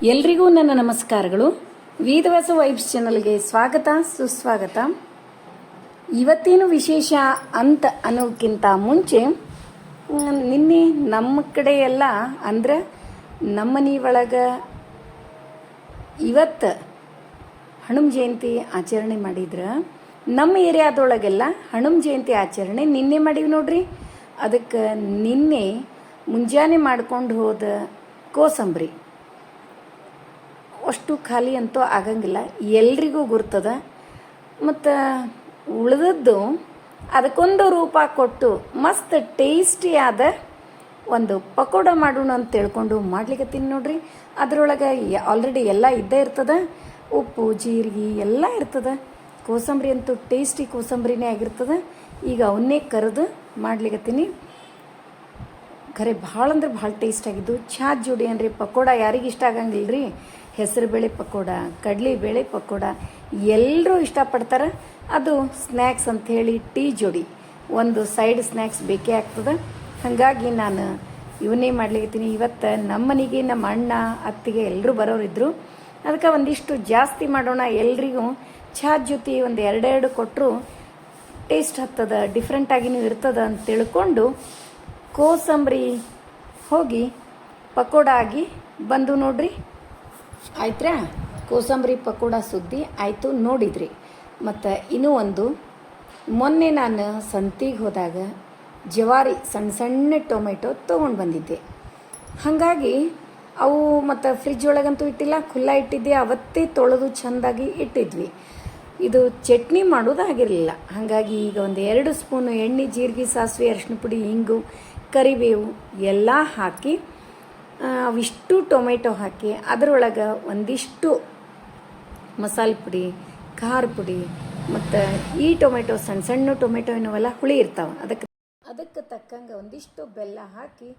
ಎಲ್ರಿಗೂ ನನ್ನ ನಮಸ್ಕಾರಗಳು. ವೇದವಾಸ ವೈಬ್ಸ್ ಚಾನಲ್ಗೆ ಸ್ವಾಗತ ಸುಸ್ವಾಗತ. ಇವತ್ತೇನು ವಿಶೇಷ ಅಂತ ಅನ್ನೋಕ್ಕಿಂತ ಮುಂಚೆ ನಿನ್ನೆ ನಮ್ಮ ಕಡೆ ಎಲ್ಲ ಅಂದ್ರೆ ನಮ್ಮನೆ ಒಳಗೆ ಇವತ್ತು ಹನುಮ ಜಯಂತಿ ಆಚರಣೆ ಮಾಡಿದ್ರೆ ನಮ್ಮ ಏರಿಯಾದೊಳಗೆಲ್ಲ ಹನುಮ ಜಯಂತಿ ಆಚರಣೆ ನಿನ್ನೆ ಮಾಡೀವಿ ನೋಡ್ರಿ. ಅದಕ್ಕೆ ನಿನ್ನೆ ಮುಂಜಾನೆ ಮಾಡ್ಕೊಂಡು ಹೋದ ಕೋಸಂಬರಿ ಅಷ್ಟು ಖಾಲಿ ಅಂತೂ ಆಗಂಗಿಲ್ಲ, ಎಲ್ರಿಗೂ ಗುರ್ತದ. ಮತ್ತು ಉಳಿದದ್ದು ಅದಕ್ಕೊಂದು ರೂಪ ಕೊಟ್ಟು ಮಸ್ತ್ ಟೇಸ್ಟಿಯಾದ ಒಂದು ಪಕೋಡ ಮಾಡೋಣ ಅಂತ ತಿಳ್ಕೊಂಡು ಮಾಡ್ಲಿಕ್ಕತ್ತೀನಿ ನೋಡ್ರಿ. ಅದರೊಳಗೆ ಆಲ್ರೆಡಿ ಎಲ್ಲ ಇದ್ದೇ ಇರ್ತದೆ, ಉಪ್ಪು ಜೀರಿಗೆ ಎಲ್ಲ ಇರ್ತದೆ. ಕೋಸಂಬರಿ ಅಂತೂ ಟೇಸ್ಟಿ ಕೋಸಂಬರಿನೇ ಆಗಿರ್ತದೆ. ಈಗ ಅವನ್ನೇ ಕರೆದು ಮಾಡ್ಲಿಕ್ಕತ್ತೀನಿ. ಖರೆ ಭಾಳ ಅಂದ್ರೆ ಭಾಳ ಟೇಸ್ಟ್ ಆಗಿದ್ದು. ಚಾದ ಜೋಡಿ ಅಂದರೆ ಪಕೋಡ ಯಾರಿಗೆ ಇಷ್ಟ ಆಗಂಗಿಲ್ಲ ರೀ. ಹೆಸರುಬೇಳೆ ಪಕೋಡ, ಕಡಲೆಬೇಳೆ ಪಕೋಡ ಎಲ್ಲರೂ ಇಷ್ಟಪಡ್ತಾರೆ. ಅದು ಸ್ನ್ಯಾಕ್ಸ್ ಅಂಥೇಳಿ ಟೀ ಜೋಡಿ ಒಂದು ಸೈಡ್ ಸ್ನ್ಯಾಕ್ಸ್ ಬೇಕೇ ಆಗ್ತದೆ. ಹಾಗಾಗಿ ನಾನು ಇವನ್ನೇ ಮಾಡ್ಲಿಕ್ಕತ್ತೀನಿ. ಇವತ್ತು ನಮ್ಮ ಮನೆಗೆ ನಮ್ಮ ಅಣ್ಣ ಅತ್ತಿಗೆ ಎಲ್ಲರೂ ಬರೋರಿದ್ದರು. ಅದಕ್ಕೆ ಒಂದಿಷ್ಟು ಜಾಸ್ತಿ ಮಾಡೋಣ, ಎಲ್ರಿಗೂ ಚಾದ ಜೊತೆ ಒಂದು ಎರಡೆರಡು ಕೊಟ್ಟರು ಟೇಸ್ಟ್ ಹತ್ತದ, ಡಿಫ್ರೆಂಟಾಗಿನೂ ಇರ್ತದ ಅಂತ ತಿಳ್ಕೊಂಡು ಕೋಸಂಬರಿ ಹೋಗಿ ಪಕೋಡ ಆಗಿ ಬಂದು ನೋಡ್ರಿ. ಆಯ್ತಾ, ಕೋಸಂಬರಿ ಪಕೋಡ ಸುದ್ದಿ ಆಯಿತು ನೋಡಿದ್ರಿ. ಮತ್ತು ಇನ್ನೂ ಒಂದು, ಮೊನ್ನೆ ನಾನು ಸಂತಿಗೆ ಹೋದಾಗ ಜವಾರಿ ಸಣ್ಣ ಸಣ್ಣ ಟೊಮೆಟೊ ತೊಗೊಂಡು ಬಂದಿದ್ದೆ. ಹಾಗಾಗಿ ಅವು ಮತ್ತು ಫ್ರಿಜ್ ಒಳಗಂತೂ ಇಟ್ಟಿಲ್ಲ, ಖುಲ್ಲ ಇಟ್ಟಿದ್ದೆ. ಅವತ್ತೇ ತೊಳೆದು ಚೆಂದಾಗಿ ಇಟ್ಟಿದ್ವಿ. ಇದು ಚಟ್ನಿ ಮಾಡೋದಾಗಿರಲಿಲ್ಲ. ಹಾಗಾಗಿ ಈಗ ಒಂದು 2 ಸ್ಪೂನು ಎಣ್ಣೆ, ಜೀರಿಗೆ, ಸಾಸಿವೆ, ಅರಿಶಿನ ಪುಡಿ, ಹಿಂಗು, ಕರಿಬೇವು ಎಲ್ಲ ಹಾಕಿ ಅವಿಷ್ಟು ಟೊಮೆಟೊ ಹಾಕಿ ಅದರೊಳಗೆ ಒಂದಿಷ್ಟು ಮಸಾಲೆ ಪುಡಿ, ಖಾರ ಪುಡಿ ಮತ್ತು ಈ ಟೊಮೆಟೊ ಸಣ್ಣ ಸಣ್ಣ ಟೊಮೆಟೊ ಏನವೆಲ್ಲ ಹುಳಿ ಇರ್ತಾವೆ, ಅದಕ್ಕೆ ತಕ್ಕಂಗೆ ಒಂದಿಷ್ಟು ಬೆಲ್ಲ ಹಾಕಿ,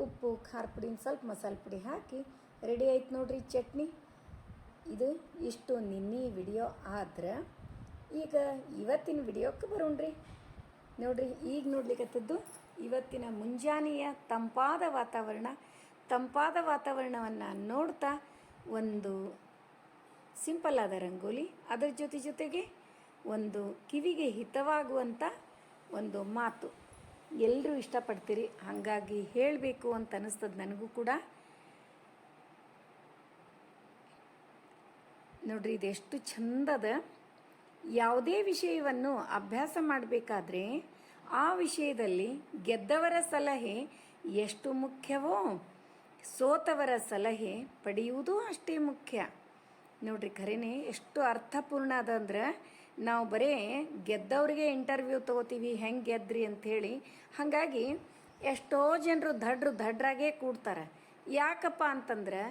ಉಪ್ಪು, ಖಾರ ಪುಡಿ, ಸ್ವಲ್ಪ ಮಸಾಲೆ ಪುಡಿ ಹಾಕಿ ರೆಡಿ ಆಯ್ತು ನೋಡ್ರಿ ಚಟ್ನಿ. ಇದು ಇಷ್ಟು ನಿನ್ನೆ ವಿಡಿಯೋ ಆದ್ರೆ ಈಗ ಇವತ್ತಿನ ವಿಡಿಯೋಕ್ಕೆ ಬರೋಣ್ರಿ. ನೋಡ್ರಿ, ಈಗ ನೋಡ್ಲಿಕ್ಕತ್ತದ್ದು ಇವತ್ತಿನ ಮುಂಜಾನೆಯ ತಂಪಾದ ವಾತಾವರಣವನ್ನು ನೋಡ್ತಾ ಒಂದು ಸಿಂಪಲ್ ಆದ ರಂಗೋಲಿ, ಅದರ ಜೊತೆಗೆ ಒಂದು ಕಿವಿಗೆ ಹಿತವಾಗುವಂಥ ಒಂದು ಮಾತು ಎಲ್ಲರೂ ಇಷ್ಟಪಡ್ತೀರಿ. ಹಾಗಾಗಿ ಹೇಳಬೇಕು ಅಂತ ಅನ್ನಿಸ್ತದೆ ನನಗೂ ಕೂಡ. ನೋಡ್ರಿ, ಇದೆಷ್ಟು ಚಂದದ. ಯಾವುದೇ ವಿಷಯವನ್ನು ಅಭ್ಯಾಸ ಮಾಡಬೇಕಾದ್ರೆ ಆ ವಿಷಯದಲ್ಲಿ ಗೆದ್ದವರ ಸಲಹೆ ಎಷ್ಟು ಮುಖ್ಯವೋ ಸೋತವರ ಸಲಹೆ ಪಡೆಯುವುದೂ ಅಷ್ಟೇ ಮುಖ್ಯ. ನೋಡ್ರಿ, ಖರೇನೆ ಎಷ್ಟು ಅರ್ಥಪೂರ್ಣ ಅದಂದ್ರೆ, ನಾವು ಬರೀ ಗೆದ್ದವ್ರಿಗೆ ಇಂಟರ್ವ್ಯೂ ತೊಗೋತೀವಿ ಹೆಂಗೆ ಗೆದ್ರಿ ಅಂಥೇಳಿ. ಹಾಗಾಗಿ ಎಷ್ಟೋ ಜನರು ದಡ್ರಾಗೇ ಕೂಡ್ತಾರೆ. ಯಾಕಪ್ಪ ಅಂತಂದ್ರೆ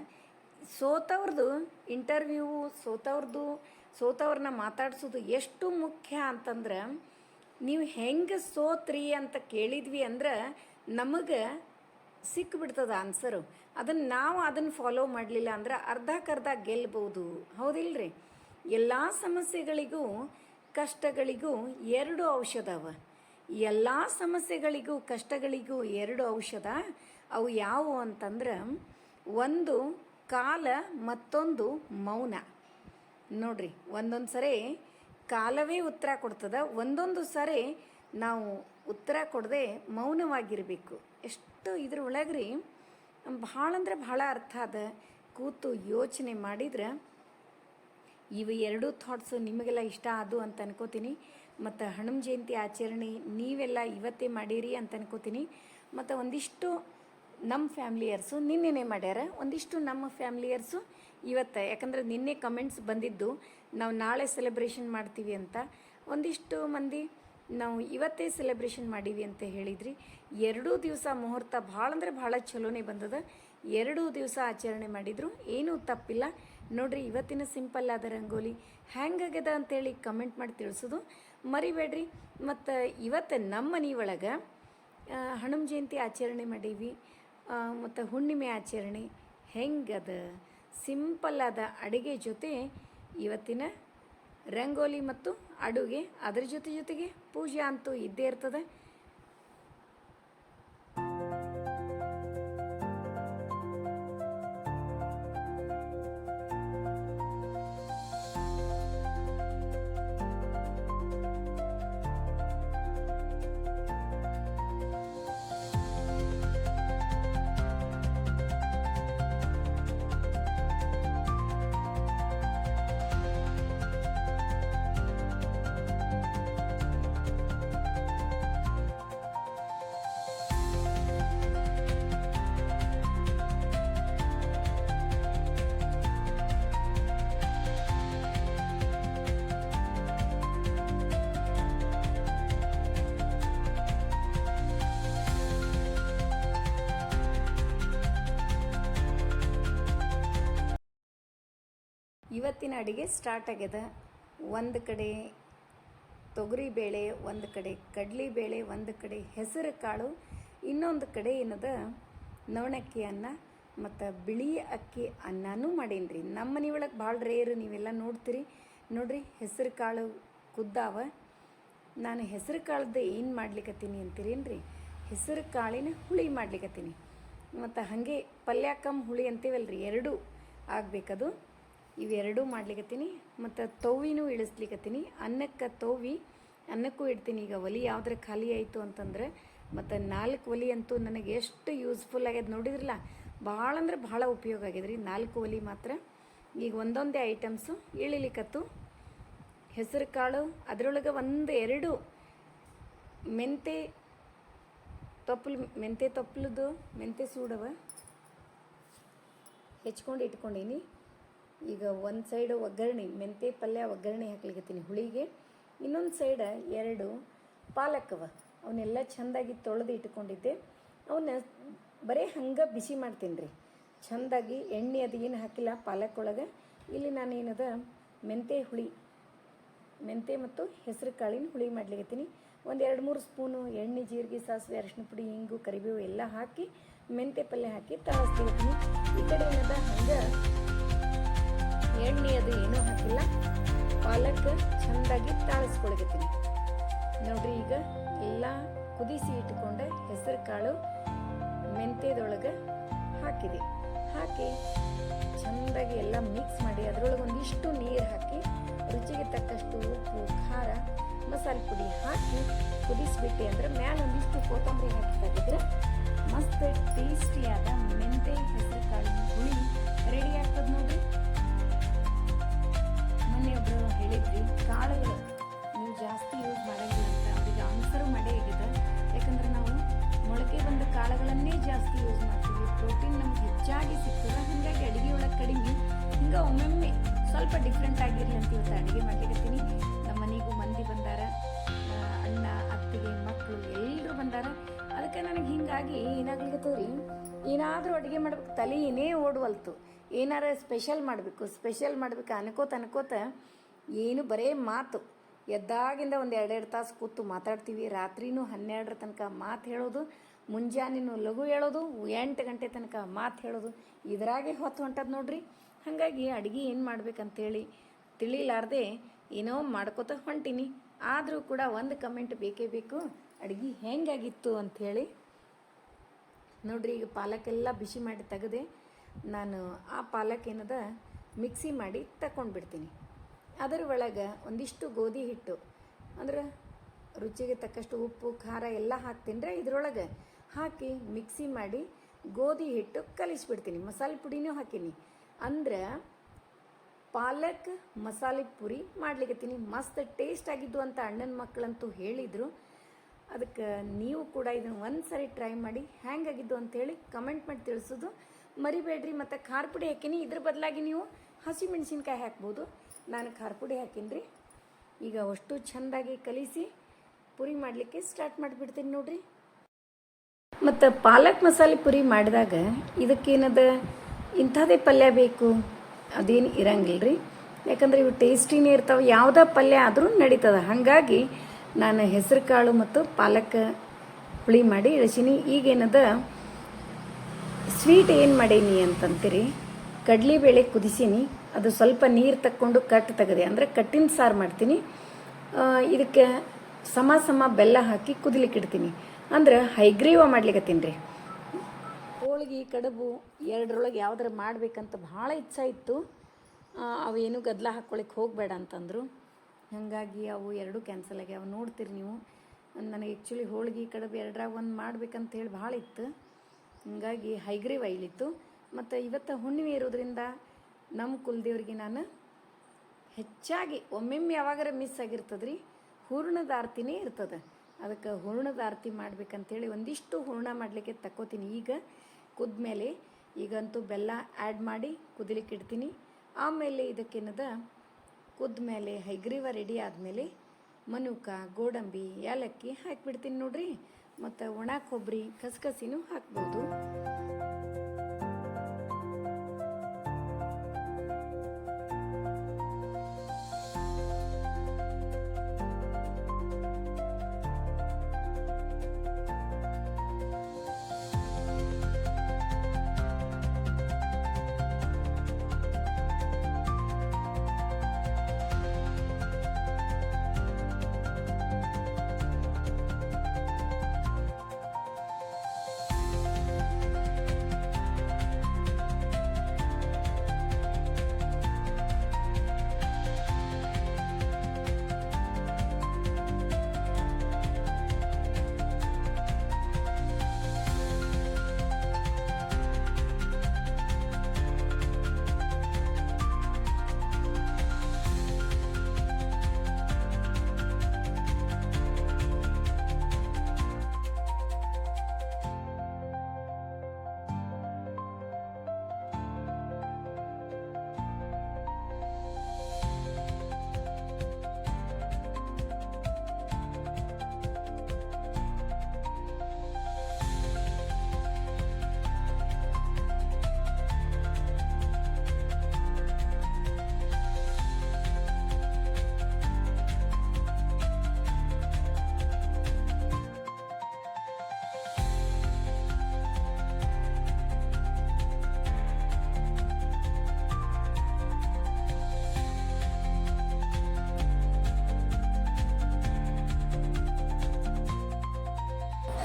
ಸೋತವ್ರದ್ದು ಇಂಟರ್ವ್ಯೂ, ಸೋತವ್ರನ್ನ ಮಾತಾಡ್ಸೋದು ಎಷ್ಟು ಮುಖ್ಯ ಅಂತಂದ್ರೆ, ನೀವು ಹೆಂಗೆ ಸೋತ್ರಿ ಅಂತ ಕೇಳಿದ್ವಿ ಅಂದ್ರೆ ನಮಗೆ ಸಿಕ್ಬಿಡ್ತದ ಆನ್ಸರು. ನಾವು ಅದನ್ನು ಫಾಲೋ ಮಾಡಲಿಲ್ಲ ಅಂದ್ರೆ ಅರ್ಧಕ್ಕರ್ಧ ಗೆಲ್ಬೋದು, ಹೌದಿಲ್ರಿ? ಎಲ್ಲ ಸಮಸ್ಯೆಗಳಿಗೂ ಕಷ್ಟಗಳಿಗೂ 2 ಔಷಧ ಅವ. ಎಲ್ಲ ಸಮಸ್ಯೆಗಳಿಗೂ ಕಷ್ಟಗಳಿಗೂ 2 ಔಷಧ. ಅವು ಯಾವುವು ಅಂತಂದ್ರೆ, ಒಂದು ಕಾಲ, ಮತ್ತೊಂದು ಮೌನ. ನೋಡ್ರಿ, ಒಂದೊಂದು ಸರಿ ಕಾಲವೇ ಉತ್ತರ ಕೊಡ್ತದ, ಒಂದೊಂದು ಸರಿ ನಾವು ಉತ್ತರ ಕೊಡದೆ ಮೌನವಾಗಿರಬೇಕು. ಎಷ್ಟು ಇದ್ರ ಒಳಗ್ರಿ ಭಾಳ ಅಂದ್ರೆ ಭಾಳ ಅರ್ಥ ಅದ. ಕೂತು ಯೋಚನೆ ಮಾಡಿದ್ರೆ ಇವು 2 ಥಾಟ್ಸು ನಿಮಗೆಲ್ಲ ಇಷ್ಟ ಆದು ಅಂತ ಅನ್ಕೋತೀನಿ. ಮತ್ತು ಹನುಮ ಜಯಂತಿ ಆಚರಣೆ ನೀವೆಲ್ಲ ಇವತ್ತೇ ಮಾಡೀರಿ ಅಂತ ಅನ್ಕೋತೀನಿ. ಮತ್ತು ಒಂದಿಷ್ಟು ನಮ್ಮ ಫ್ಯಾಮ್ಲಿಯರ್ಸು ನಿನ್ನೆನೇ ಮಾಡ್ಯಾರ, ಒಂದಿಷ್ಟು ನಮ್ಮ ಫ್ಯಾಮ್ಲಿಯರ್ಸು ಇವತ್ತು. ಯಾಕಂದ್ರೆ ನಿನ್ನೆ ಕಮೆಂಟ್ಸ್ ಬಂದಿದ್ದು ನಾವು ನಾಳೆ ಸೆಲೆಬ್ರೇಷನ್ ಮಾಡ್ತೀವಿ ಅಂತ. ಒಂದಿಷ್ಟು ಮಂದಿ ನಾವು ಇವತ್ತೇ ಸೆಲೆಬ್ರೇಷನ್ ಮಾಡೀವಿ ಅಂತ ಹೇಳಿದ್ರಿ. 2 ದಿವಸ ಮುಹೂರ್ತ ಭಾಳ ಅಂದ್ರೆ ಭಾಳ ಚಲೋನೇ ಬಂದದ. 2 ದಿವಸ ಆಚರಣೆ ಮಾಡಿದ್ರು, ಏನೂ ತಪ್ಪಿಲ್ಲ. ನೋಡ್ರಿ, ಇವತ್ತಿನ ಸಿಂಪಲ್ ಆದ ರಂಗೋಲಿ ಹ್ಯಾಂಗಾಗ್ಯದ ಅಂತೇಳಿ ಕಮೆಂಟ್ ಮಾಡಿ ತಿಳಿಸೋದು ಮರಿಬೇಡ್ರಿ. ಮತ್ತು ಇವತ್ತು ನಮ್ಮ ಮನೆ ಒಳಗೆ ಹನುಮ ಜಯಂತಿ ಆಚರಣೆ ಮಾಡೀವಿ. ಮತ್ತು ಹುಣ್ಣಿಮೆ ಆಚರಣೆ ಹೆಂಗದ, ಸಿಂಪಲ್ ಆದ ಅಡುಗೆ ಜೊತೆ ಇವತ್ತಿನ ರಂಗೋಲಿ ಮತ್ತು ಅಡುಗೆ, ಅದರ ಜೊತೆಗೆ ಪೂಜೆ ಅಂತೂ ಇದ್ದೇ ಇರ್ತದೆ. ಇವತ್ತಿನ ಅಡುಗೆ ಸ್ಟಾರ್ಟ್ ಆಗ್ಯದ. ಒಂದು ಕಡೆ ತೊಗರಿಬೇಳೆ, ಒಂದು ಕಡೆ ಕಡಲೆಬೇಳೆ, ಒಂದು ಕಡೆ ಹೆಸರು ಕಾಳು, ಇನ್ನೊಂದು ಕಡೆ ಏನದ ನವಣಕ್ಕಿ ಅನ್ನ ಮತ್ತು ಬಿಳಿ ಅಕ್ಕಿ ಅನ್ನನೂ ಮಾಡೀನಿ ರೀ. ನಮ್ಮ ಮನೆ ಒಳಗೆ ಭಾಳ ರೇರು, ನೀವೆಲ್ಲ ನೋಡ್ತೀರಿ. ನೋಡ್ರಿ, ಹೆಸರು ಕಾಳು ಕುದ್ದಾವ. ನಾನು ಹೆಸರು ಕಾಳ್ದು ಏನು ಮಾಡ್ಲಿಕ್ಕತ್ತೀನಿ ಅಂತೀರೇನು ರೀ, ಹೆಸರು ಕಾಳಿನ ಹುಳಿ ಮಾಡ್ಲಿಕ್ಕತ್ತೀನಿ. ಮತ್ತು ಹಾಗೆ ಪಲ್ಯ ಕಮ್ ಹುಳಿ ಅಂತೀವಲ್ಲ ರೀ, ಎರಡೂ ಆಗಬೇಕದು. ಇವೆರಡೂ ಮಾಡ್ಲಿಕ್ಕತ್ತೀನಿ. ಮತ್ತು ತೋವಿನೂ ಇಳಿಸ್ಲಿಕ್ಕತ್ತೀನಿ. ಅನ್ನಕ್ಕೆ ತೋವಿ ಅನ್ನಕ್ಕೂ ಇಡ್ತೀನಿ. ಈಗ ಒಲಿ ಯಾವುದ್ರ ಖಾಲಿ ಆಯಿತು ಅಂತಂದ್ರೆ, ಮತ್ತು 4 ಒಲಿ ಅಂತೂ ನನಗೆ ಎಷ್ಟು ಯೂಸ್ಫುಲ್ ಆಗ್ಯದ ನೋಡಿದ್ರಲ್ಲ, ಭಾಳ ಅಂದ್ರೆ ಭಾಳ ಉಪಯೋಗ ಆಗ್ಯದ ರೀ 4 ಒಲಿ ಮಾತ್ರ. ಈಗ ಒಂದೊಂದೇ ಐಟಮ್ಸು ಇಳಿಲಿಕ್ಕತ್ತು. ಹೆಸರು ಕಾಳು, ಅದರೊಳಗೆ 1-2 ಮೆಂತೆ ತೊಪ್ಪಲದು ಮೆಂತೆ ಸೂಡವ ಹೆಚ್ಕೊಂಡು ಇಟ್ಕೊಂಡೀನಿ. ಈಗ ಒಂದು ಸೈಡ್ ಒಗ್ಗರಣೆ, ಮೆಂತೆ ಪಲ್ಯ ಒಗ್ಗರಣೆ ಹಾಕ್ಲಿಕ್ಕತ್ತೀನಿ ಹುಳಿಗೆ. ಇನ್ನೊಂದು ಸೈಡ್ 2 ಪಾಲಕ್ಕವ, ಅವನ್ನೆಲ್ಲ ಚೆಂದಾಗಿ ತೊಳೆದು ಇಟ್ಕೊಂಡಿದ್ದೆ. ಅವನ್ನ ಬರೀ ಹಂಗೆ ಬಿಸಿ ಮಾಡ್ತೀನಿ ರೀ, ಚೆಂದಾಗಿ. ಎಣ್ಣೆ ಅದು ಏನು ಹಾಕಿಲ್ಲ ಪಾಲಕ್ ಒಳಗೆ. ಇಲ್ಲಿ ನಾನು ಏನದ ಮೆಂತೆ ಮತ್ತು ಹೆಸರು ಕಾಳಿನ ಹುಳಿ ಮಾಡ್ಲಿಕ್ಕತ್ತೀನಿ. ಒಂದು 2-3 ಸ್ಪೂನು ಎಣ್ಣೆ, ಜೀರಿಗೆ, ಸಾಸಿವೆ, ಅರಿಶಿನ ಪುಡಿ, ಹಿಂಗು, ಕರಿಬೇವು ಎಲ್ಲ ಹಾಕಿ ಮೆಂತೆ ಪಲ್ಯ ಹಾಕಿ ತಾಳಿಸ್ಲಿಕ್ಕತ್ತೀನಿ. ಈ ಕಡೆ ಏನದ ಹಂಗೆ ಎಣ್ಣೆ ಅದು ಏನೂ ಹಾಕಿಲ್ಲ, ಪಾಲಕ್ ಚೆಂದಾಗಿ ತಾಳಿಸ್ಕೊಳಕತ್ತೀನಿ. ನೋಡ್ರಿ, ಈಗ ಎಲ್ಲ ಕುದಿಸಿ ಇಟ್ಕೊಂಡೆ ಹೆಸರು ಕಾಳು ಮೆಂತ್ಯದೊಳಗೆ ಹಾಕಿದೆ. ಹಾಕಿ ಚೆಂದಾಗಿ ಎಲ್ಲ ಮಿಕ್ಸ್ ಮಾಡಿ ಅದರೊಳಗೆ ಒಂದಿಷ್ಟು ನೀರು ಹಾಕಿ ರುಚಿಗೆ ತಕ್ಕಷ್ಟು ಉಪ್ಪು, ಖಾರ, ಮಸಾಲೆ ಪುಡಿ ಹಾಕಿ ಕುದಿಸ್ಬಿಟ್ಟೆ ಅಂದ್ರೆ ಮ್ಯಾಲೆ ಒಂದಿಷ್ಟು ಕೊತ್ತಂಬರಿ ಹಾಕಿದ್ರೆ ಮಸ್ತ್ ಟೇಸ್ಟಿಯಾದ ಮೆಂತೆ ಹೆಸರು ಕಾಳಿನ ಹುಳಿ ರೆಡಿ ಆಗ್ತದೆ ನೋಡ್ರಿ. ಮೊನ್ನೆಯೊಬ್ಬರು ಹೇಳಿದ್ರಿ, ಕಾಳುಗಳು ನೀವು ಜಾಸ್ತಿ ಯೂಸ್ ಮಾಡಂಗಿಲ್ಲ ಅಂತ. ಅವ್ರಿಗೆ ಆನ್ಸರು ಮಾಡೇ ಆಗಿದೆ. ಯಾಕಂದ್ರೆ ನಾವು ಮೊಳಕೆ ಬಂದ ಕಾಳುಗಳನ್ನೇ ಜಾಸ್ತಿ ಯೂಸ್ ಮಾಡ್ತೀವಿ. ಪ್ರೋಟೀನ್ ನಮ್ಗೆ ಹೆಚ್ಚಾಗಿ ಸಿಗ್ತದೆ. ಹಾಗಾಗಿ ಅಡುಗೆ ಒಳಗೆ ಕಡಿಮೆ, ಹಿಂಗೆ ಒಮ್ಮೊಮ್ಮೆ ಸ್ವಲ್ಪ ಡಿಫ್ರೆಂಟ್ ಆಗಿರಲಿ ಅಂತ ಇವತ್ತು ಅಡುಗೆ ಮಾಡ್ಲಿಕ್ಕತ್ತೀನಿ. ನಮ್ಮ ಮನೆಗೂ ಮಂದಿ ಬಂದಾರ, ಅಣ್ಣ, ಅತ್ತಿಗೆ, ಮಕ್ಕಳು ಎಲ್ಲರೂ ಬಂದಾರ. ಅದಕ್ಕೆ ನನಗೆ ಹಿಂಗಾಗಿ ಏನಾಗ್ಲಿಕ್ಕತ್ತವ ರೀ, ಏನಾದರೂ ಅಡುಗೆ ಮಾಡ್ಬೇಕು ತಲೆ ಏನೇ ಓಡುವಲ್ತು. ಏನಾರ ಸ್ಪೆಷಲ್ ಮಾಡಬೇಕು ಅನ್ಕೋತ ಏನು ಬರೇ ಮಾತು. ಎದ್ದಾಗಿಂದ ಒಂದು 2-2 ತಾಸು ಕೂತು ಮಾತಾಡ್ತೀವಿ. ರಾತ್ರಿನೂ 12 ತನಕ ಮಾತು ಹೇಳೋದು, ಮುಂಜಾನೆನೂ ಲಘು ಹೇಳೋದು, 8 ಗಂಟೆ ತನಕ ಮಾತು ಹೇಳೋದು, ಇದರಾಗೆ ಹೊಂಟದ ನೋಡ್ರಿ. ಹಾಗಾಗಿ ಅಡುಗೆ ಏನು ಮಾಡ್ಬೇಕಂತೇಳಿ ತಿಳಿಲಾರ್ದೆ ಏನೋ ಮಾಡ್ಕೋತ ಹೊಂಟೀನಿ. ಆದರೂ ಕೂಡ ಒಂದು ಕಮೆಂಟ್ ಬೇಕೇ ಬೇಕು, ಅಡುಗೆ ಹೆಂಗಾಗಿತ್ತು ಅಂಥೇಳಿ. ನೋಡ್ರಿ, ಈಗ ಪಾಲಕ್ಕೆಲ್ಲ ಬಿಸಿ ಮಾಡಿ ತೆಗೆದೆ. ನಾನು ಆ ಪಾಲಕ್ ಏನದ ಮಿಕ್ಸಿ ಮಾಡಿ ತಗೊಂಡ್ಬಿಡ್ತೀನಿ. ಅದರ ಒಳಗೆ ಒಂದಿಷ್ಟು ಗೋಧಿ ಹಿಟ್ಟು, ಅಂದ್ರೆ ರುಚಿಗೆ ತಕ್ಕಷ್ಟು ಉಪ್ಪು, ಖಾರ ಎಲ್ಲ ಹಾಕ್ತೀನಿ ರೀ. ಇದ್ರೊಳಗೆ ಹಾಕಿ ಮಿಕ್ಸಿ ಮಾಡಿ ಗೋಧಿ ಹಿಟ್ಟು ಕಲಿಸ್ಬಿಡ್ತೀನಿ. ಮಸಾಲೆ ಪುಡಿನೂ ಹಾಕೀನಿ. ಅಂದ್ರೆ ಪಾಲಕ್ ಮಸಾಲೆ ಪುರಿ ಮಾಡ್ಲಿಕ್ಕತ್ತೀನಿ. ಮಸ್ತ್ ಟೇಸ್ಟ್ ಆಗಿದ್ದು ಅಂತ ಅಣ್ಣನ ಮಕ್ಕಳಂತೂ ಹೇಳಿದರು. ಅದಕ್ಕೆ ನೀವು ಕೂಡ ಇದನ್ನು ಒಂದು ಸರಿ ಟ್ರೈ ಮಾಡಿ ಹ್ಯಾಂಗಾಗಿದ್ದು ಅಂಥೇಳಿ ಕಮೆಂಟ್ ಮಾಡಿ ತಿಳಿಸೋದು ಮರಿಬೇಡ್ರಿ. ಮತ್ತು ಖಾರ ಪುಡಿ ಹಾಕೀನಿ. ಇದ್ರ ಬದಲಾಗಿ ನೀವು ಹಸಿಮೆಣ್ಸಿನ್ಕಾಯಿ ಹಾಕ್ಬೋದು. ನಾನು ಖಾರ ಪುಡಿ ಹಾಕೀನಿ ರೀ. ಈಗ ಅಷ್ಟು ಚೆಂದಾಗಿ ಕಲಿಸಿ ಪುರಿ ಮಾಡಲಿಕ್ಕೆ ಸ್ಟಾರ್ಟ್ ಮಾಡಿಬಿಡ್ತೀನಿ ನೋಡ್ರಿ. ಮತ್ತು ಪಾಲಕ್ ಮಸಾಲೆ ಪುರಿ ಮಾಡಿದಾಗ ಇದಕ್ಕೇನದ ಇಂಥದೇ ಪಲ್ಯ ಬೇಕು ಅದೇನು ಇರಂಗಿಲ್ಲ ರೀ. ಯಾಕಂದರೆ ಇವು ಟೇಸ್ಟಿನೇ ಇರ್ತಾವೆ. ಯಾವುದೇ ಪಲ್ಯ ಆದರೂ ನಡೀತದೆ. ಹಾಗಾಗಿ ನಾನು ಹೆಸರು ಕಾಳು ಮತ್ತು ಪಾಲಕ್ ಹುಳಿ ಮಾಡಿ ಇಳಿಸೀನಿ. ಈಗೇನದ ಸ್ವೀಟ್ ಏನು ಮಾಡೀನಿ ಅಂತಂತೀರಿ, ಕಡಲೆಬೇಳೆ ಕುದಿಸೀನಿ. ಅದು ಸ್ವಲ್ಪ ನೀರು ತಕ್ಕೊಂಡು ಕಟ್ಟು ತೆಗೆದೆ, ಅಂದರೆ ಕಟ್ಟಿನ ಸಾರು ಮಾಡ್ತೀನಿ. ಇದಕ್ಕೆ ಸಮ ಬೆಲ್ಲ ಹಾಕಿ ಕುದಿಲಿಕ್ಕೆ ಇಡ್ತೀನಿ. ಅಂದ್ರೆ ಹೈಗ್ರೀವ ಮಾಡ್ಲಿಕ್ಕತ್ತೀನಿ ರೀ. ಹೋಳಿಗೆ ಕಡುಬು ಎರಡರೊಳಗೆ ಯಾವ್ದಾರು ಮಾಡಬೇಕಂತ ಭಾಳ ಇಚ್ಛೆ ಇತ್ತು. ಅವೇನು ಗದ್ದಲ ಹಾಕ್ಕೊಳಿಕ್ಕೆ ಹೋಗಬೇಡ ಅಂತಂದರು. ಹಾಗಾಗಿ ಅವು ಎರಡೂ ಕ್ಯಾನ್ಸಲ್ ಆಗ್ಯಾವ. ನೋಡ್ತೀರಿ ನೀವು, ನನಗೆ ಆ್ಯಕ್ಚುಲಿ ಹೋಳಿಗೆ ಕಡುಬು ಎರಡರಾಗ ಒಂದು ಮಾಡ್ಬೇಕಂತ ಹೇಳಿ ಭಾಳ ಇತ್ತು. ಹಾಗಾಗಿ ಹೈಗ್ರೀವ ಇಲ್ಲಿತ್ತು. ಮತ್ತು ಇವತ್ತು ಹುಣ್ಣಿಮೆ ಇರೋದ್ರಿಂದ ನಮ್ಮ ಕುಲದೇವ್ರಿಗೆ ನಾನು ಹೆಚ್ಚಾಗಿ ಒಮ್ಮೆಮ್ಮೆ ಯಾವಾಗಾರ ಮಿಸ್ ಆಗಿರ್ತದೆ ರೀ, ಹೂರ್ಣದ ಆರತಿನೇ ಇರ್ತದೆ. ಅದಕ್ಕೆ ಹೂರ್ಣದ ಆರತಿ ಮಾಡ್ಬೇಕಂತೇಳಿ ಒಂದಿಷ್ಟು ಹೂರ್ಣ ಮಾಡಲಿಕ್ಕೆ ತಕ್ಕೋತೀನಿ. ಈಗ ಕುದ್ಮೇಲೆ ಈಗಂತೂ ಬೆಲ್ಲ ಆ್ಯಡ್ ಮಾಡಿ ಕುದಿಲಿಕ್ಕೆ ಇಡ್ತೀನಿ. ಆಮೇಲೆ ಇದಕ್ಕೇನದ ಕುದ್ಮೇಲೆ ಹೈಗ್ರೀವ ರೆಡಿ ಆದಮೇಲೆ ಮನುಕ, ಗೋಡಂಬಿ, ಏಲಕ್ಕಿ ಹಾಕಿಬಿಡ್ತೀನಿ ನೋಡ್ರಿ. ಮತ್ತು ಒಣ ಕೊಬ್ಬರಿ, ಕಸಕಸಿನೂ ಹಾಕ್ಬೋದು.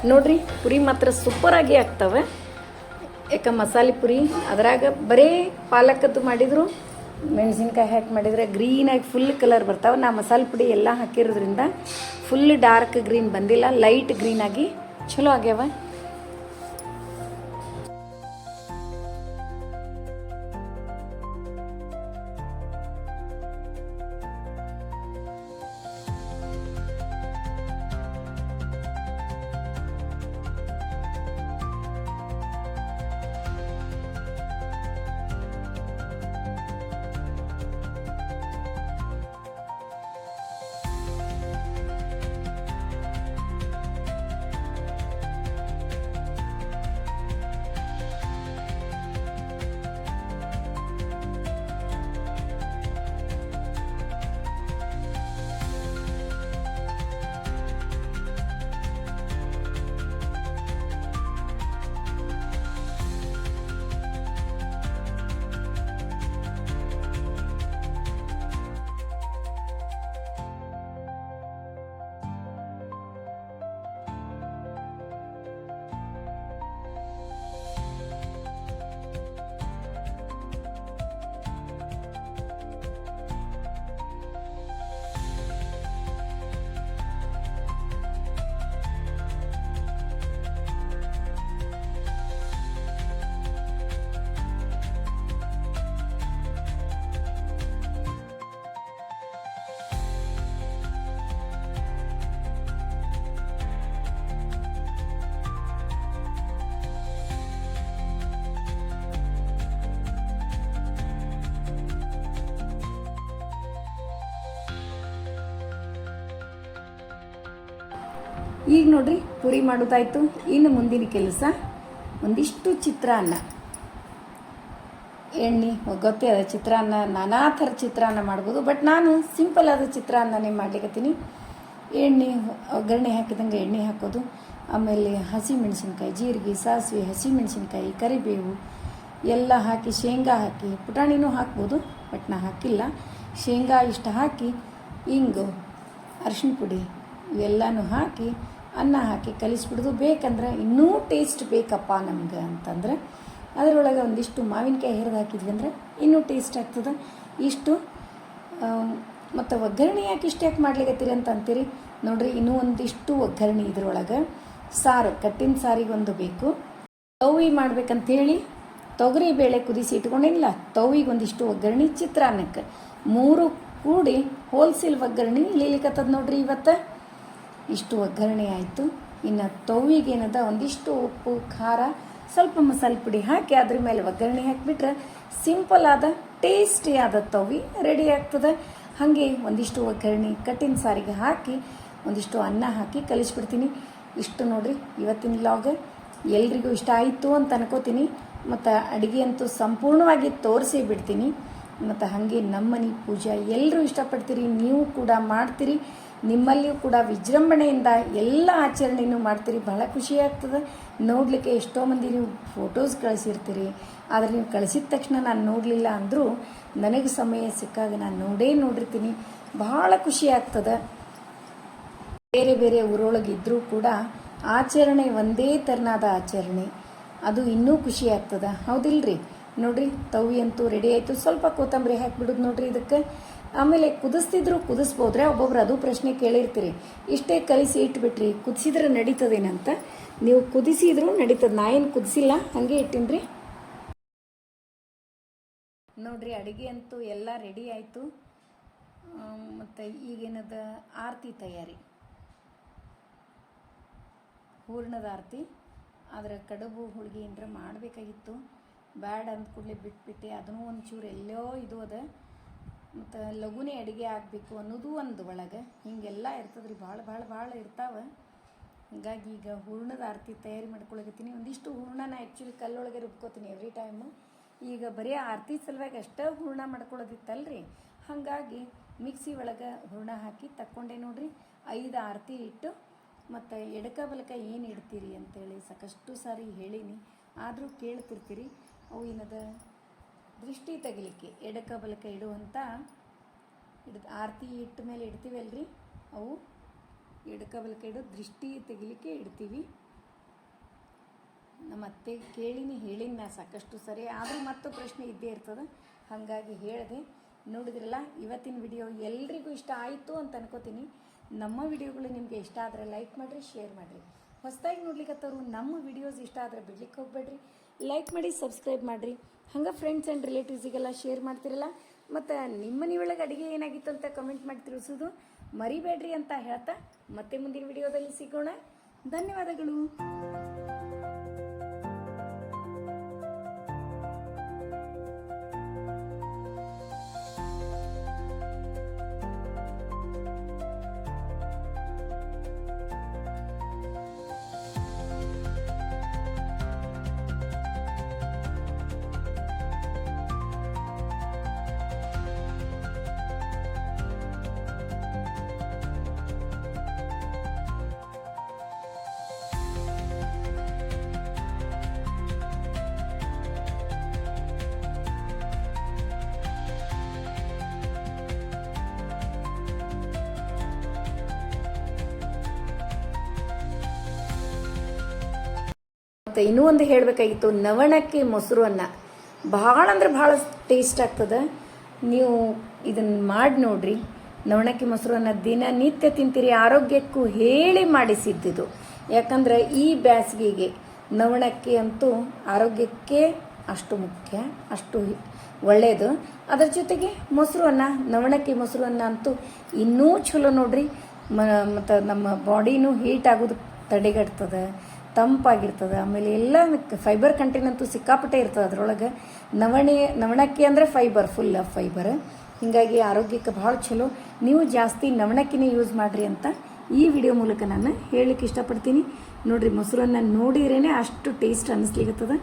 ನೋಡ್ರಿ ಪುರಿ ಮಾತ್ರ ಸೂಪರಾಗಿ ಆಗ್ತವೆ. ಯಾಕೆ ಮಸಾಲೆ ಪುರಿ ಅದ್ರಾಗ ಬರೀ ಪಾಲಕದ್ದು ಮಾಡಿದ್ರು, ಮೆಣಸಿನ್ಕಾಯಿ ಹಾಕಿ ಮಾಡಿದರೆ ಗ್ರೀನಾಗಿ ಫುಲ್ ಕಲರ್ ಬರ್ತಾವೆ. ನಾ ಮಸಾಲೆ ಪುಡಿ ಎಲ್ಲ ಹಾಕಿರೋದ್ರಿಂದ ಫುಲ್ ಡಾರ್ಕ್ ಗ್ರೀನ್ ಬಂದಿಲ್ಲ, ಲೈಟ್ ಗ್ರೀನಾಗಿ ಚಲೋ ಆಗ್ಯಾವ. ಈಗ ನೋಡ್ರಿ ಪುರಿ ಮಾಡೋದಾಯ್ತು. ಇನ್ನು ಮುಂದಿನ ಕೆಲಸ ಒಂದಿಷ್ಟು ಚಿತ್ರಾನ್ನ. ಎಣ್ಣೆ ಗೊತ್ತೇ ಅದ, ಚಿತ್ರಾನ್ನ ನಾನಾ ಥರ ಚಿತ್ರಾನ್ನ ಮಾಡ್ಬೋದು, ಬಟ್ ನಾನು ಸಿಂಪಲ್ ಆದ ಚಿತ್ರಾನ್ನನೇ ಮಾಡ್ಲಿಕ್ಕತ್ತೀನಿ. ಎಣ್ಣೆ ಒಗ್ಗರಣೆ ಹಾಕಿದಂಗೆ ಎಣ್ಣೆ ಹಾಕೋದು, ಆಮೇಲೆ ಹಸಿಮೆಣಸಿನ್ಕಾಯಿ, ಜೀರಿಗೆ, ಸಾಸಿವೆ, ಹಸಿಮೆಣಸಿನ್ಕಾಯಿ, ಕರಿಬೇವು ಎಲ್ಲ ಹಾಕಿ, ಶೇಂಗಾ ಹಾಕಿ, ಪುಟಾಣಿನೂ ಹಾಕ್ಬೋದು ಬಟ್ ನಾ ಹಾಕಿಲ್ಲ. ಶೇಂಗಾ ಇಷ್ಟು ಹಾಕಿ, ಇಂಗು, ಅರಿಶಿನ ಪುಡಿ ಇವೆಲ್ಲನೂ ಹಾಕಿ ಅನ್ನ ಹಾಕಿ ಕಲಿಸ್ಬಿಡೋದು. ಬೇಕಂದ್ರೆ ಇನ್ನೂ ಟೇಸ್ಟ್ ಬೇಕಪ್ಪ ನಮ್ಗೆ ಅಂತಂದ್ರೆ ಅದರೊಳಗೆ ಒಂದಿಷ್ಟು ಮಾವಿನಕಾಯಿ ಹೆರಿದು ಹಾಕಿದ್ವಿ ಅಂದರೆ ಇನ್ನೂ ಟೇಸ್ಟ್ ಆಗ್ತದೆ. ಇಷ್ಟು ಮತ್ತು ಒಗ್ಗರಣೆ ಯಾಕೆ ಇಷ್ಟು ಯಾಕೆ ಮಾಡ್ಲಿಕ್ಕತ್ತೀರಿ ಅಂತ ಅಂತೀರಿ ನೋಡ್ರಿ. ಇನ್ನೂ ಒಂದಿಷ್ಟು ಒಗ್ಗರಣೆ ಇದ್ರೊಳಗೆ ಸಾರು, ಕಟ್ಟಿನ ಸಾರಿಗೆ ಒಂದು ಬೇಕು. ತವ್ವಿ ಮಾಡ್ಬೇಕಂತೇಳಿ ತೊಗರಿ ಬೇಳೆ ಕುದಿಸಿ ಇಟ್ಕೊಂಡಿಲ್ಲ, ತವ್ವಿಗೆ ಒಂದಿಷ್ಟು ಒಗ್ಗರಣೆ, ಚಿತ್ರಾನ್ನಕ್ಕೆ 3 ಕೂಡಿ ಹೋಲ್ಸೇಲ್ ಒಗ್ಗರಣೆ ಇಳಿಲಿಕ್ಕತ್ತದ ನೋಡ್ರಿ ಇವತ್ತು. ಇಷ್ಟು ಒಗ್ಗರಣೆ ಆಯಿತು. ಇನ್ನು ತವ್ವಿಗೇನದ ಒಂದಿಷ್ಟು ಉಪ್ಪು, ಖಾರ, ಸ್ವಲ್ಪ ಮಸಾಲೆ ಪುಡಿ ಹಾಕಿ ಅದ್ರ ಮೇಲೆ ಒಗ್ಗರಣೆ ಹಾಕಿಬಿಟ್ರೆ ಸಿಂಪಲ್ ಆದ ಟೇಸ್ಟಿ ಆದ ತವ್ವಿ ರೆಡಿ ಆಗ್ತದೆ. ಹಾಗೆ ಒಂದಿಷ್ಟು ಒಗ್ಗರಣೆ ಕಟ್ಟಿನ ಸಾರಿಗೆ ಹಾಕಿ ಒಂದಿಷ್ಟು ಅನ್ನ ಹಾಕಿ ಕಲಿಸ್ಬಿಡ್ತೀನಿ. ಇಷ್ಟು ನೋಡ್ರಿ ಇವತ್ತಿನ ವ್ಲಾಗ್. ಎಲ್ರಿಗೂ ಇಷ್ಟ ಆಯಿತು ಅಂತ ಅನ್ಕೋತೀನಿ. ಮತ್ತು ಅಡುಗೆ ಅಂತೂ ಸಂಪೂರ್ಣವಾಗಿ ತೋರಿಸಿ ಬಿಡ್ತೀನಿ. ಮತ್ತು ಹಾಗೆ ನಮ್ಮನೆ ಪೂಜೆ ಎಲ್ಲರೂ ಇಷ್ಟಪಡ್ತೀರಿ, ನೀವು ಕೂಡ ಮಾಡ್ತೀರಿ. ನಿಮ್ಮಲ್ಲಿಯೂ ಕೂಡ ವಿಜೃಂಭಣೆಯಿಂದ ಎಲ್ಲ ಆಚರಣೆಯೂ ಮಾಡ್ತೀರಿ. ಬಹಳ ಖುಷಿ ಆಗ್ತದೆ ನೋಡಲಿಕ್ಕೆ. ಎಷ್ಟೋ ಮಂದಿ ನೀವು ಫೋಟೋಸ್ ಕಳಿಸಿರ್ತೀರಿ, ಆದರೆ ನೀವು ಕಳಿಸಿದ ತಕ್ಷಣ ನಾನು ನೋಡಲಿಲ್ಲ ಅಂದರೂ ನನಗೆ ಸಮಯ ಸಿಕ್ಕಾಗ ನಾನು ನೋಡಿರ್ತೀನಿ. ಬಹಳ ಖುಷಿ ಆಗ್ತದೆ. ಬೇರೆ ಬೇರೆ ಊರೊಳಗಿದ್ದರೂ ಕೂಡ ಆಚರಣೆ ಒಂದೇ ಥರನಾದ ಆಚರಣೆ, ಅದು ಇನ್ನೂ ಖುಷಿ ಆಗ್ತದೆ, ಹೌದಿಲ್ರಿ? ನೋಡಿರಿ ತವ್ವಿ ಅಂತೂ ರೆಡಿ ಆಯಿತು. ಸ್ವಲ್ಪ ಕೊತ್ತಂಬರಿ ಹಾಕಿಬಿಡೋದು ನೋಡಿರಿ ಇದಕ್ಕೆ. ಆಮೇಲೆ ಕುದಿಸ್ತಿದ್ರು ಕುದಿಸ್ಬೋದ್ರೆ, ಒಬ್ಬೊಬ್ರು ಅದು ಪ್ರಶ್ನೆ ಕೇಳಿರ್ತೀರಿ, ಇಷ್ಟೇ ಕಲಿಸಿ ಇಟ್ಬಿಟ್ರಿ ಕುದಿಸಿದ್ರೆ ನಡೀತದೇನಂತ. ನೀವು ಕುದಿಸಿದ್ರು ನಡೀತದೆ, ನಾ ಏನು ಕುದಿಸಿಲ್ಲ, ಹಾಗೆ ಇಟ್ಟಿನ್ರಿ. ನೋಡಿರಿ ಅಡುಗೆ ಅಂತೂ ಎಲ್ಲ ರೆಡಿ ಆಯಿತು. ಮತ್ತು ಈಗೇನದ ಆರತಿ ತಯಾರಿ, ಹೂರ್ಣದ ಆರತಿ. ಆದರೆ ಕಡುಬು ಹೋಳಿಗೆ ಏನರ ಮಾಡಬೇಕಾಗಿತ್ತು, ಬ್ಯಾಡ ಅಂದ ಕೂಡಲೇ ಬಿಟ್ಬಿಟ್ಟೆ. ಅದನ್ನೂ ಒಂಚೂರು ಎಲ್ಲೋ ಇದು ಅದ, ಮತ್ತು ಲಘುನೇ ಅಡುಗೆ ಆಗಬೇಕು ಅನ್ನೋದು ಒಂದು ಒಳಗೆ ಹೀಗೆಲ್ಲ ಇರ್ತದ್ರಿ. ಭಾಳ ಇರ್ತಾವೆ. ಹಾಗಾಗಿ ಈಗ ಹೂರ್ಣದ ಆರತಿ ತಯಾರಿ ಮಾಡ್ಕೊಳಕತ್ತೀನಿ. ಒಂದಿಷ್ಟು ಹೂರ್ಣನ ಆ್ಯಕ್ಚುಲಿ ಕಲ್ಲೊಳಗೆ ರುಬ್ಕೋತೀನಿ ಎವ್ರಿ ಟೈಮು. ಈಗ ಬರೀ ಆರತಿ ಸಲುವಾಗಿ ಅಷ್ಟೇ ಹೂರ್ಣ ಮಾಡ್ಕೊಳ್ಳೋದಿತ್ತಲ್ರಿ, ಹಾಗಾಗಿ ಮಿಕ್ಸಿ ಒಳಗೆ ಹೂರ್ಣ ಹಾಕಿ ತಕ್ಕೊಂಡೆ ನೋಡ್ರಿ. 5 ಆರತಿ ಇಟ್ಟು ಮತ್ತು ಎಡಕ ಬಲಕ ಏನು ಇಡ್ತೀರಿ ಅಂತೇಳಿ ಸಾಕಷ್ಟು ಸಾರಿ ಹೇಳೀನಿ, ಆದರೂ ಕೇಳ್ತಿರ್ತೀರಿ. ಅವು ಏನದ ದೃಷ್ಟಿ ತೆಗಿಲಿಕ್ಕೆ ಎಡಕ ಬಲಕ ಇಡುವಂಥ ಆರತಿ ಇಟ್ಟ ಮೇಲೆ ಇಡ್ತೀವಲ್ರಿ, ಅವು ಎಡಕ ಬಲಕ ಇಡೋ ದೃಷ್ಟಿ ತೆಗಿಲಿಕ್ಕೆ ಇಡ್ತೀವಿ. ನಮ್ಮ ಅತ್ತೆ ಕೇಳಿನಿ ಹೇಳಿನ ನಾ ಸಾಕಷ್ಟು ಸರಿ, ಆದರೂ ಮತ್ತು ಪ್ರಶ್ನೆ ಇದ್ದೇ ಇರ್ತದೆ, ಹಾಗಾಗಿ ಹೇಳಿದೆ. ನೋಡಿದ್ರಲ್ಲ ಇವತ್ತಿನ ವಿಡಿಯೋ ಎಲ್ರಿಗೂ ಇಷ್ಟ ಆಯಿತು ಅಂತ ಅನ್ಕೋತೀನಿ. ನಮ್ಮ ವಿಡಿಯೋಗಳು ನಿಮಗೆ ಇಷ್ಟ ಆದರೆ ಲೈಕ್ ಮಾಡಿರಿ, ಶೇರ್ ಮಾಡಿರಿ. ಹೊಸದಾಗಿ ನೋಡ್ಲಿಕ್ಕತ್ತವರು ನಮ್ಮ ವಿಡಿಯೋಸ್ ಇಷ್ಟ ಆದರೆ ಬಿಡ್ಲಿಕ್ಕೆ ಹೋಗಬೇಡ್ರಿ, ಲೈಕ್ ಮಾಡಿ, ಸಬ್ಸ್ಕ್ರೈಬ್ ಮಾಡಿರಿ. ಹಂಗೆ ಫ್ರೆಂಡ್ಸ್ ಆ್ಯಂಡ್ ರಿಲೇಟಿವ್ಸಿಗೆಲ್ಲ ಶೇರ್ ಮಾಡ್ತಿರಲ್ಲ. ಮತ್ತು ನಿಮ್ಮ ಮನೆಯೊಳಗೆ ಅಡುಗೆ ಏನಾಗಿತ್ತು ಅಂತ ಕಮೆಂಟ್ ಮಾಡಿ ತಿಳಿಸೋದು ಮರಿಬೇಡ್ರಿ ಅಂತ ಹೇಳ್ತಾ ಮತ್ತೆ ಮುಂದಿನ ವಿಡಿಯೋದಲ್ಲಿ ಸಿಗೋಣ. ಧನ್ಯವಾದಗಳು. ಮತ್ತು ಇನ್ನೂ ಒಂದು ಹೇಳಬೇಕಾಗಿತ್ತು, ನವಣಕ್ಕೆ ಮೊಸರು ಅನ್ನ ಭಾಳ ಅಂದ್ರೆ ಭಾಳ ಟೇಸ್ಟ್ ಆಗ್ತದೆ. ನೀವು ಇದನ್ನು ಮಾಡಿ ನೋಡ್ರಿ. ನವಣಕ್ಕೆ ಮೊಸರು ಅನ್ನ ದಿನನಿತ್ಯ ತಿಂತೀರಿ, ಆರೋಗ್ಯಕ್ಕೂ ಹೇಳಿ ಮಾಡಿಸಿದ್ದಿದ್ದು. ಯಾಕಂದ್ರೆ ಈ ಬೇಸಿಗೆಗೆ ನವಣಕ್ಕೆ ಅಂತೂ ಆರೋಗ್ಯಕ್ಕೆ ಅಷ್ಟು ಮುಖ್ಯ, ಅಷ್ಟು ಒಳ್ಳೆಯದು. ಅದರ ಜೊತೆಗೆ ಮೊಸರು ಅನ್ನ, ನವಣಕ್ಕೆ ಮೊಸರು ಅನ್ನ ಅಂತೂ ಇನ್ನೂ ಚಲೋ ನೋಡ್ರಿ. ಮತ್ತು ನಮ್ಮ ಬಾಡಿನೂ ಹೀಟ್ ಆಗೋದು ತಡೆಗಟ್ತದೆ, ತಂಪಾಗಿರ್ತದೆ. ಆಮೇಲೆ ಎಲ್ಲ ಫೈಬರ್ ಕಂಟೆಂಟ್ ಅಂತೂ ಸಿಕ್ಕಾಪಟ್ಟೆ ಇರ್ತದೆ ಅದರೊಳಗೆ. ನವಣಕ್ಕಿ ಅಂದರೆ ಫೈಬರ್, ಫುಲ್ ಆಫ್ ಫೈಬರ್. ಹೀಗಾಗಿ ಆರೋಗ್ಯಕ್ಕೆ ಭಾಳ ಚಲೋ. ನೀವು ಜಾಸ್ತಿ ನವಣಕ್ಕಿನೇ ಯೂಸ್ ಮಾಡಿರಿ ಅಂತ ಈ ವಿಡಿಯೋ ಮೂಲಕ ನಾನು ಹೇಳಲಿಕ್ಕೆ ಇಷ್ಟಪಡ್ತೀನಿ. ನೋಡಿರಿ, ಮೊಸರನ್ನ ನೋಡಿದ್ರೇ ಅಷ್ಟು ಟೇಸ್ಟ್ ಅನ್ನಿಸ್ಲಿಕ್ಕತ್ತದ.